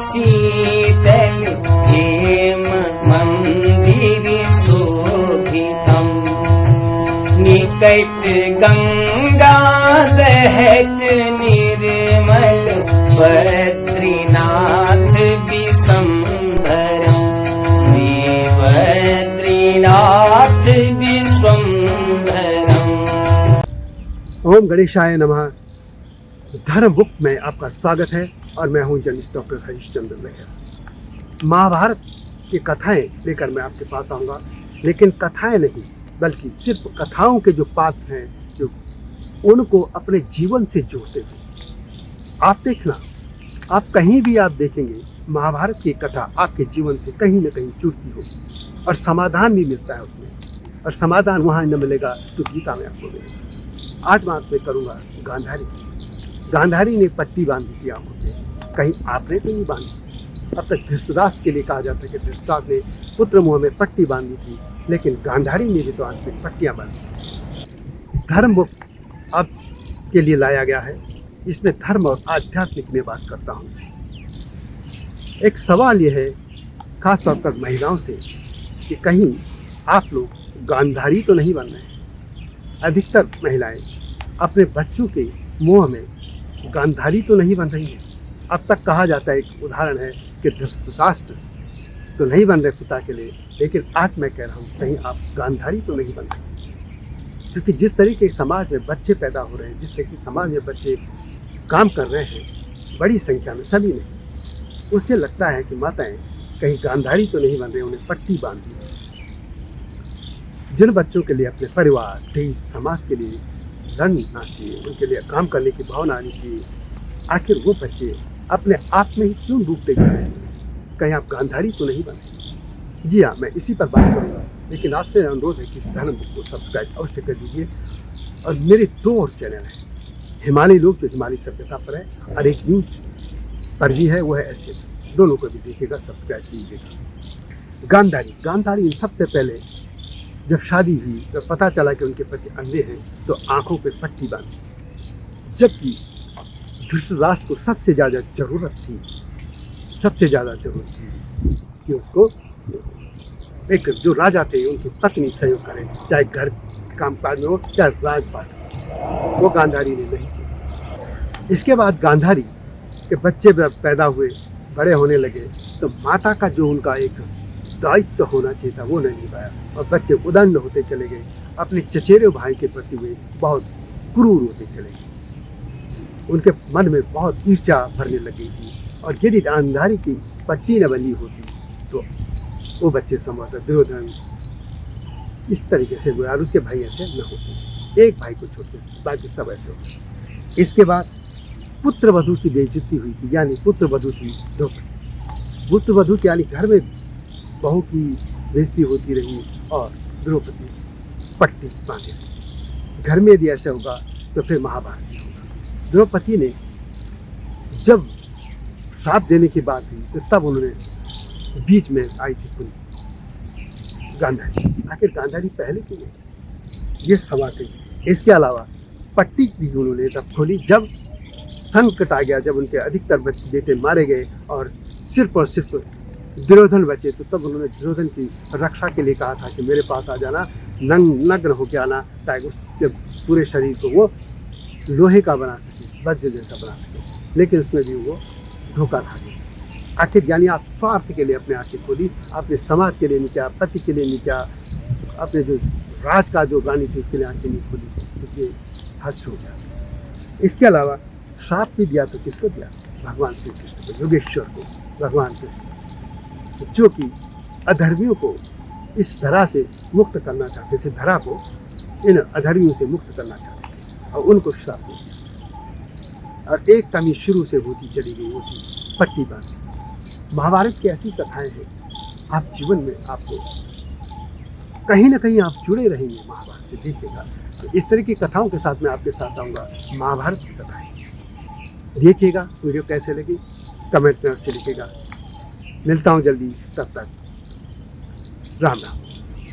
शीतल हेम मंदिर शोभितम् निकट गंगा बहत निर्मल बद्रीनाथ विश्वम्भरम् श्री बद्रीनाथ विश्वम्भरम्। ओम गणेशाय नमः। धर्म बुक में आपका स्वागत है और मैं हूं जर्नलिस्ट डॉक्टर हरीशचंद्र लहर। महाभारत की कथाएं लेकर मैं आपके पास आऊँगा, लेकिन कथाएं नहीं बल्कि सिर्फ कथाओं के जो पात्र हैं जो उनको अपने जीवन से जोड़ते हैं। आप देखना, आप कहीं भी आप देखेंगे महाभारत की कथा आपके जीवन से कहीं ना कहीं जुड़ती होगी और समाधान भी मिलता है उसमें। और समाधान वहाँ न मिलेगा तो गीता में आपको मिलेगा। आज बात मैं करूँगा गांधारी की। गांधारी ने पट्टी बांधी थी आंखों पे, कहीं आपने तो नहीं बांधी। अब तक धृतराष्ट्र के लिए कहा जाता है कि धृतराष्ट्र ने पुत्र मुँह में पट्टी बांधी थी, लेकिन गांधारी ने भी तो आंख में पट्टियाँ बांधी। धर्म बुक अब के लिए लाया गया है, इसमें धर्म और आध्यात्मिक में बात करता हूँ। एक सवाल यह है खासतौर पर महिलाओं से कि कहीं आप लोग गांधारी तो नहीं बन रहे हैं। अधिकतर महिलाएं अपने बच्चों के मुंह में गांधारी तो नहीं बन रही हैं। अब तक कहा जाता है, एक उदाहरण है कि धृतराष्ट्र तो नहीं बन रहे पिता के लिए, लेकिन आज मैं कह रहा हूँ कहीं आप गांधारी तो नहीं बन रहे। क्योंकि जिस तरीके समाज में बच्चे पैदा हो रहे हैं, जिस तरीके समाज में बच्चे काम कर रहे हैं बड़ी संख्या में, सभी ने, उससे लगता है कि माताएं कहीं गांधारी तो नहीं बन रही, उन्हें पट्टी बांध दी। जिन बच्चों के लिए अपने परिवार, देश, समाज के लिए लड़ना चाहिए, उनके लिए काम करने की भावना आनी चाहिए, आखिर वो बच्चे अपने आप में ही क्यों डूबते जा रहे हैं? कहीं आप गांधारी तो नहीं बने? जी हाँ, मैं इसी पर बात करूँगा, लेकिन आपसे अनुरोध है कि इस धर्म बुक को सब्सक्राइब अवश्य कर दीजिए। और मेरे दो और चैनल हैं, हिमालय लोग जो हिमालय सभ्यता पर है, और एक न्यूज पर भी है, वो है एसएफ। दोनों को भी देखिएगा, सब्सक्राइब कीजिएगा। गांधारी सबसे पहले जब शादी हुई, जब पता चला कि उनके पति अंधे हैं, तो आंखों पे पट्टी बांधी। जबकि धृतराष्ट्र को सबसे ज़्यादा ज़रूरत थी कि उसको एक जो राजा थे उनकी पत्नी सहयोग करें, चाहे घर कामकाज में हो चाहे राजपाट। वो गांधारी ने नहीं किया। इसके बाद गांधारी के बच्चे पैदा हुए, बड़े होने लगे, तो माता का जो उनका एक दायित्व होना चाहिए था वो नहीं निभाया और बच्चे उदंड होते चले गए। अपने चचेरे भाई के प्रति वे बहुत क्रूर होते चले गए। उनके मन में बहुत ईर्ष्या भरने लगी थी, और यदि गांधारी की पट्टी न बनी होती तो वो बच्चे संभवतः दुर्योधन इस तरीके से हुए और उसके भाई ऐसे न होते। एक भाई को छोड़ते, बाकी सब ऐसे होते। इसके बाद पुत्र वधू की बेइज्जती हुई थी, यानी पुत्र वधू थी द्रौपदी। पुत्र वधू यानी घर में बहू की बेइज्जती होती रही और द्रौपदी पट्टी बांधे। घर में यदि ऐसा होगा तो फिर महाभारत ही होगा। द्रौपदी ने जब श्राप देने की बात हुई तो तब उन्होंने बीच में आई थी कुंती, गांधारी। आखिर गांधारी पहले क्यों नहीं? ये सवाल है। इसके अलावा पट्टी भी उन्होंने तब खोली जब संकट आ गया, जब उनके अधिकतर बेटे मारे गए और सिर्फ दुर्योधन बचे, तो तब उन्होंने दुर्योधन की रक्षा के लिए कहा था कि मेरे पास आ जाना, नग्न होकर आना, ताकि उसके पूरे शरीर को वो लोहे का बना सके, वज्र जैसा बना सके। लेकिन उसमें भी वो धोखा खा गया। आखिर यानी आप स्वार्थ के लिए अपने आंखें खोली, आपने समाज के लिए नहीं किया, पति के लिए नहीं किया, अपने जो राज का जो रानी थी उसके लिए आंखें नहीं खोली, तो ये हस्त हो गया। इसके अलावा श्राप भी दिया तो किसको दिया? भगवान श्री कृष्ण को, योगेश्वर को, भगवान कृष्ण, जो कि अधर्मियों को इस धरा से मुक्त करना चाहते थे, धरा को इन अधर्मियों से मुक्त करना चाहते थे और उनको श्राप दिया। और एक कमी शुरू से होती चली गई, वो थी पट्टी बांधी। महाभारत की ऐसी कथाएं हैं, आप जीवन में आपको कहीं ना कहीं आप जुड़े रहेंगे महाभारत से, देखिएगा। तो इस तरह की कथाओं के साथ मैं आपके साथ आऊँगा, महाभारत की कथाएं देखिएगा। वीडियो कैसे लगी कमेंट में अवश्य लिखिएगा। मिलता हूँ जल्दी, तब तक राम राम।